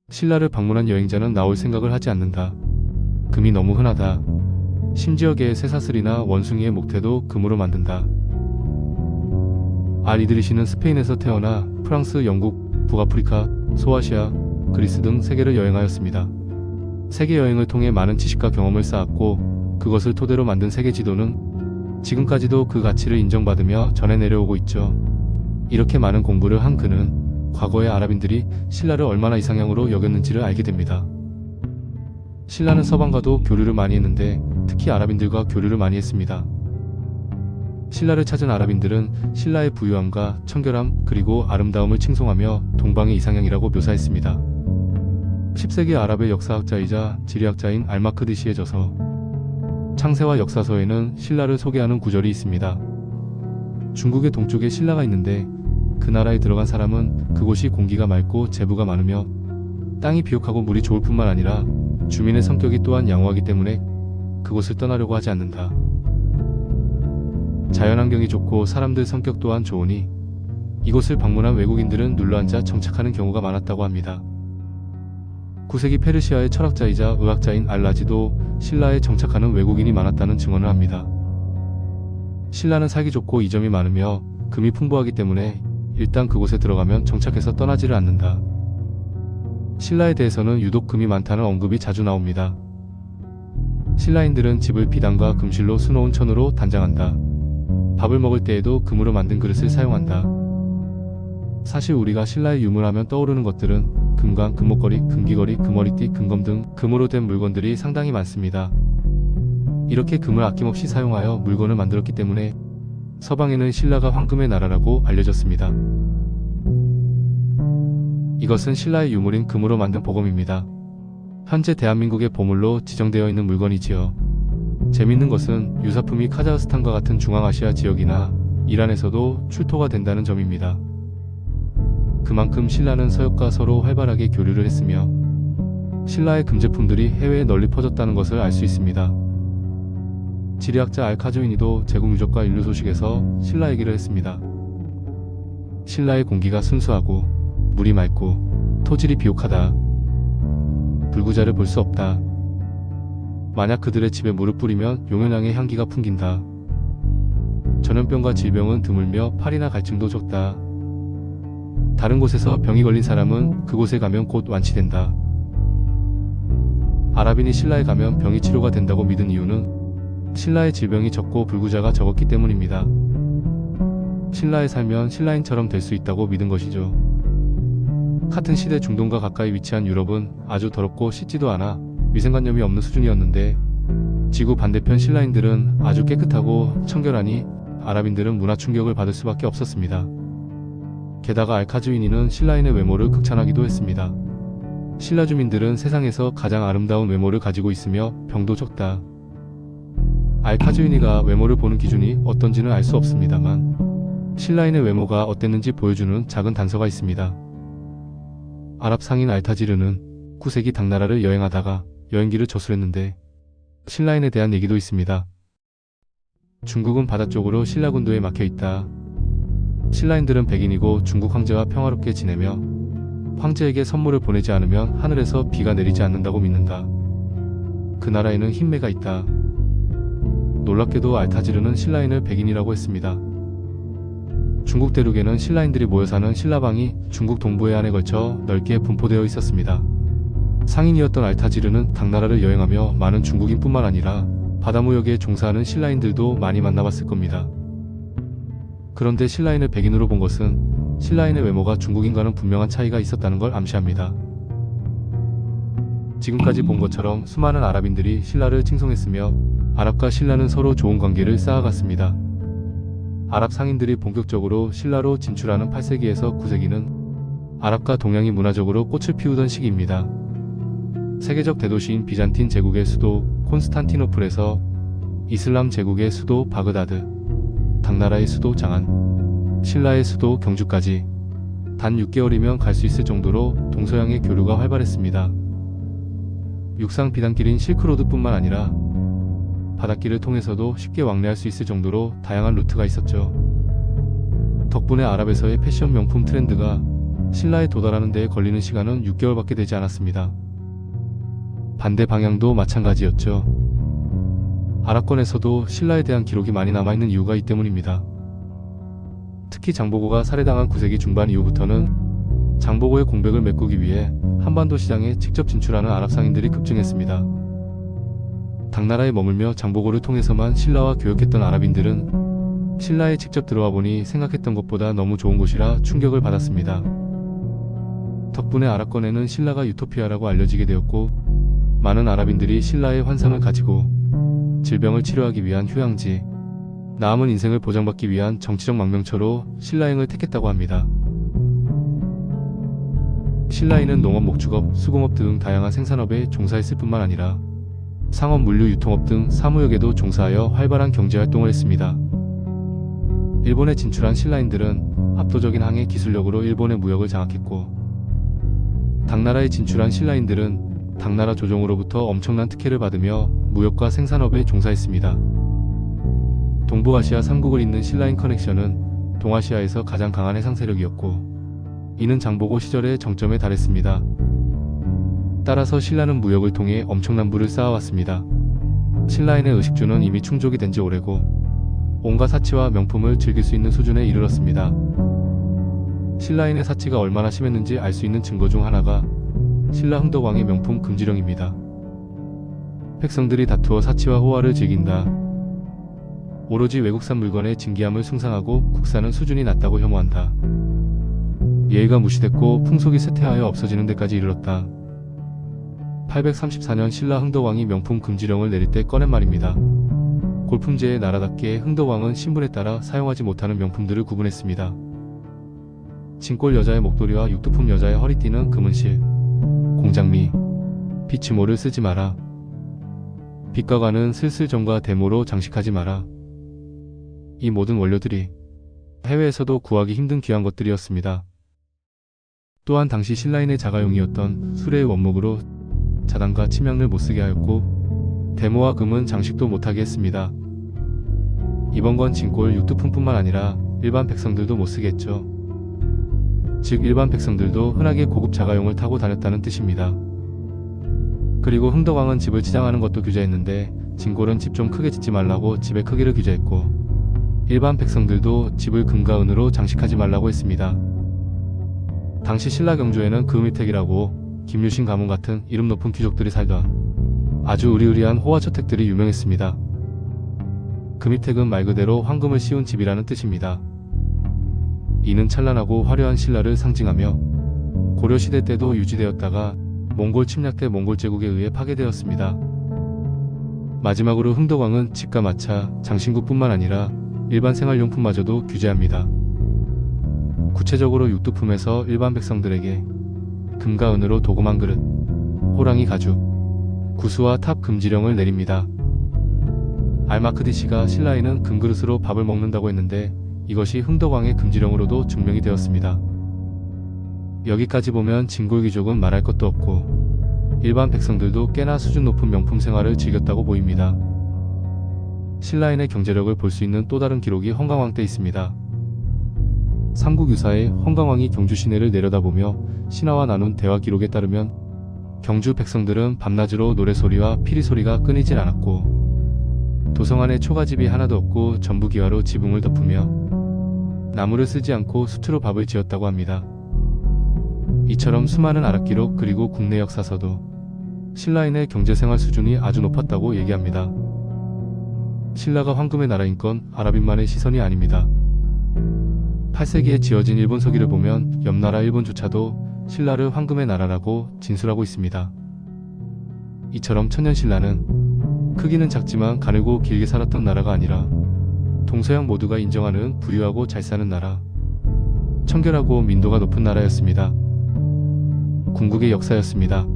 신라를 방문한 여행자는 나올 생각을 하지 않는다. 금이 너무 흔하다. 심지어 개의 쇠사슬이나 원숭이의 목태도 금으로 만든다. 이드리시는 스페인에서 태어나 프랑스, 영국, 북아프리카, 소아시아, 그리스 등 세계를 여행하였습니다. 세계 여행을 통해 많은 지식과 경험을 쌓았고 그것을 토대로 만든 세계 지도는 지금까지도 그 가치를 인정받으며 전해 내려오고 있죠. 이렇게 많은 공부를 한 그는 과거의 아랍인들이 신라를 얼마나 이상향으로 여겼는지를 알게 됩니다. 신라는 서방과도 교류를 많이 했는데 특히 아랍인들과 교류를 많이 했습니다. 신라를 찾은 아랍인들은 신라의 부유함과 청결함 그리고 아름다움을 칭송하며 동방의 이상향이라고 묘사했습니다. 10세기 아랍의 역사학자이자 지리학자인 알마크디시의 저서 창세와 역사서에는 신라를 소개하는 구절이 있습니다. 중국의 동쪽에 신라가 있는데 그 나라에 들어간 사람은 그곳이 공기가 맑고 제부가 많으며 땅이 비옥하고 물이 좋을 뿐만 아니라 주민의 성격이 또한 양호하기 때문에 그곳을 떠나려고 하지 않는다. 자연환경이 좋고 사람들 성격 또한 좋으니 이곳을 방문한 외국인들은 눌러앉아 정착하는 경우가 많았다고 합니다. 9세기 페르시아의 철학자이자 의학자인 알라지도 신라에 정착하는 외국인이 많았다는 증언을 합니다. 신라는 살기 좋고 이점이 많으며 금이 풍부하기 때문에 일단 그곳에 들어가면 정착해서 떠나지를 않는다. 신라에 대해서는 유독 금이 많다는 언급이 자주 나옵니다. 신라인들은 집을 비단과 금실로 수놓은 천으로 단장한다. 밥을 먹을 때에도 금으로 만든 그릇을 사용한다. 사실 우리가 신라의 유물하면 떠오르는 것들은 금관, 금목걸이, 금귀걸이, 금머리띠, 금검 등 금으로 된 물건들이 상당히 많습니다. 이렇게 금을 아낌없이 사용하여 물건을 만들었기 때문에 서방에는 신라가 황금의 나라라고 알려졌습니다. 이것은 신라의 유물인 금으로 만든 보검입니다. 현재 대한민국의 보물로 지정되어 있는 물건이지요. 재밌는 것은 유사품이 카자흐스탄과 같은 중앙아시아 지역이나 이란에서도 출토가 된다는 점입니다. 그만큼 신라는 서역과 서로 활발하게 교류를 했으며 신라의 금제품들이 해외에 널리 퍼졌다는 것을 알 수 있습니다. 지리학자 알카조이니도 제국 유적과 인류 소식에서 신라 얘기를 했습니다. 신라의 공기가 순수하고 물이 맑고 토질이 비옥하다. 불구자를 볼 수 없다. 만약 그들의 집에 물을 뿌리면 용연향의 향기가 풍긴다. 전염병과 질병은 드물며 팔이나 갈증도 적다. 다른 곳에서 병이 걸린 사람은 그곳에 가면 곧 완치된다. 아랍인이 신라에 가면 병이 치료가 된다고 믿은 이유는 신라의 질병이 적고 불구자가 적었기 때문입니다. 신라에 살면 신라인처럼 될 수 있다고 믿은 것이죠. 같은 시대 중동과 가까이 위치한 유럽은 아주 더럽고 씻지도 않아 위생관념이 없는 수준이었는데 지구 반대편 신라인들은 아주 깨끗하고 청결하니 아랍인들은 문화 충격을 받을 수밖에 없었습니다. 게다가 알카주이니는 신라인의 외모를 극찬하기도 했습니다. 신라 주민들은 세상에서 가장 아름다운 외모를 가지고 있으며 병도 적다. 알카주이니가 외모를 보는 기준이 어떤지는 알 수 없습니다만 신라인의 외모가 어땠는지 보여주는 작은 단서가 있습니다. 아랍 상인 알타지르는 9세기 당나라를 여행하다가 여행기를 저술했는데 신라인에 대한 얘기도 있습니다. 중국은 바다 쪽으로 신라 군도에 막혀 있다. 신라인들은 백인이고 중국 황제와 평화롭게 지내며 황제에게 선물을 보내지 않으면 하늘에서 비가 내리지 않는다고 믿는다. 그 나라에는 흰매가 있다. 놀랍게도 알타지르는 신라인을 백인이라고 했습니다. 중국 대륙에는 신라인들이 모여 사는 신라방이 중국 동부 해안에 걸쳐 넓게 분포되어 있었습니다. 상인이었던 알타지르는 당나라를 여행하며 많은 중국인뿐만 아니라 바다무역에 종사하는 신라인들도 많이 만나봤을 겁니다. 그런데 신라인을 백인으로 본 것은 신라인의 외모가 중국인과는 분명한 차이가 있었다는 걸 암시합니다. 지금까지 본 것처럼 수많은 아랍인들이 신라를 칭송했으며 아랍과 신라는 서로 좋은 관계를 쌓아갔습니다. 아랍 상인들이 본격적으로 신라로 진출하는 8세기에서 9세기는 아랍과 동양이 문화적으로 꽃을 피우던 시기입니다. 세계적 대도시인 비잔틴 제국의 수도 콘스탄티노플에서 이슬람 제국의 수도 바그다드, 당나라의 수도 장안, 신라의 수도 경주까지 단 6개월이면 갈 수 있을 정도로 동서양의 교류가 활발했습니다. 육상 비단길인 실크로드뿐만 아니라 바닷길을 통해서도 쉽게 왕래할 수 있을 정도로 다양한 루트가 있었죠. 덕분에 아랍에서의 패션 명품 트렌드가 신라에 도달하는 데에 걸리는 시간은 6개월밖에 되지 않았습니다. 반대 방향도 마찬가지였죠. 아라건에서도 신라에 대한 기록이 많이 남아있는 이유가 이 때문입니다. 특히 장보고가 살해당한 9세기 중반 이후부터는 장보고의 공백을 메꾸기 위해 한반도 시장에 직접 진출하는 아랍 상인들이 급증했습니다. 당나라에 머물며 장보고를 통해서만 신라와 교역했던 아랍인들은 신라에 직접 들어와 보니 생각했던 것보다 너무 좋은 곳이라 충격을 받았습니다. 덕분에 아랍권에는 신라가 유토피아라고 알려지게 되었고, 많은 아랍인들이 신라의 환상을 가지고 질병을 치료하기 위한 휴양지, 남은 인생을 보장받기 위한 정치적 망명처로 신라행을 택했다고 합니다. 신라인은 농업, 목축업, 수공업 등 다양한 생산업에 종사했을 뿐만 아니라 상업, 물류, 유통업 등 사무역에도 종사하여 활발한 경제활동을 했습니다. 일본에 진출한 신라인들은 압도적인 항해 기술력으로 일본의 무역을 장악했고, 당나라에 진출한 신라인들은 당나라 조정으로부터 엄청난 특혜를 받으며 무역과 생산업에 종사했습니다. 동북아시아 3국을 잇는 신라인 커넥션은 동아시아에서 가장 강한 해상 세력이었고, 이는 장보고 시절의 정점에 달했습니다. 따라서 신라는 무역을 통해 엄청난 부를 쌓아왔습니다. 신라인의 의식주는 이미 충족이 된 지 오래고 온갖 사치와 명품을 즐길 수 있는 수준에 이르렀습니다. 신라인의 사치가 얼마나 심했는지 알 수 있는 증거 중 하나가 신라 흥덕왕의 명품 금지령입니다. 백성들이 다투어 사치와 호화를 즐긴다. 오로지 외국산 물건의 진귀함을 숭상하고 국산은 수준이 낮다고 혐오한다. 예의가 무시됐고 풍속이 쇠퇴하여 없어지는 데까지 이르렀다. 834년 신라 흥덕왕이 명품 금지령을 내릴 때 꺼낸 말입니다. 골품제의 나라답게 흥덕왕은 신분에 따라 사용하지 못하는 명품들을 구분했습니다. 진골 여자의 목도리와 육두품 여자의 허리띠는 금은실, 공장미, 비치모를 쓰지 마라. 빛과관은 슬슬점과 대모로 장식하지 마라. 이 모든 원료들이 해외에서도 구하기 힘든 귀한 것들이었습니다. 또한 당시 신라인의 자가용이었던 수레의 원목으로 자단과 침향을 못쓰게 하였고, 대모와 금은 장식도 못하게 했습니다. 이번 건 진골 육두품뿐만 아니라 일반 백성들도 못쓰게 했죠. 즉 일반 백성들도 흔하게 고급 자가용을 타고 다녔다는 뜻입니다. 그리고 흥덕왕은 집을 치장하는 것도 규제했는데, 진골은 집 좀 크게 짓지 말라고 집의 크기를 규제했고, 일반 백성들도 집을 금과 은으로 장식하지 말라고 했습니다. 당시 신라 경주에는 금일택이라고 김유신 가문 같은 이름 높은 귀족들이 살던 아주 으리으리한 호화저택들이 유명했습니다. 금일택은 말 그대로 황금을 씌운 집이라는 뜻입니다. 이는 찬란하고 화려한 신라를 상징하며 고려시대 때도 유지되었다가 몽골 침략 때 몽골 제국에 의해 파괴되었습니다. 마지막으로 흥덕왕은 집과 마차, 장신구뿐만 아니라 일반 생활용품마저도 규제합니다. 구체적으로 육두품에서 일반 백성들에게 금과 은으로 도금한 그릇, 호랑이 가죽, 구수와 탑 금지령을 내립니다. 알마크디 씨가 신라인은 금그릇으로 밥을 먹는다고 했는데, 이것이 흥덕왕의 금지령으로도 증명이 되었습니다. 여기까지 보면 진골귀족은 말할 것도 없고 일반 백성들도 꽤나 수준 높은 명품 생활을 즐겼다고 보입니다. 신라인의 경제력을 볼 수 있는 또 다른 기록이 헌강왕 때 있습니다. 삼국유사의 헌강왕이 경주 시내를 내려다보며 신하와 나눈 대화 기록에 따르면, 경주 백성들은 밤낮으로 노래소리와 피리소리가 끊이질 않았고, 도성 안에 초가집이 하나도 없고 전부 기와로 지붕을 덮으며 나무를 쓰지 않고 수트로 밥을 지었다고 합니다. 이처럼 수많은 아랍 기록 그리고 국내 역사서도 신라인의 경제생활 수준이 아주 높았다고 얘기합니다. 신라가 황금의 나라인 건 아랍인만의 시선이 아닙니다. 8세기에 지어진 일본 서기를 보면 옆나라 일본조차도 신라를 황금의 나라라고 진술하고 있습니다. 이처럼 천년신라는 크기는 작지만 가늘고 길게 살았던 나라가 아니라 동서양 모두가 인정하는 부유하고 잘 사는 나라, 청결하고 민도가 높은 나라였습니다. 궁극의 역사였습니다.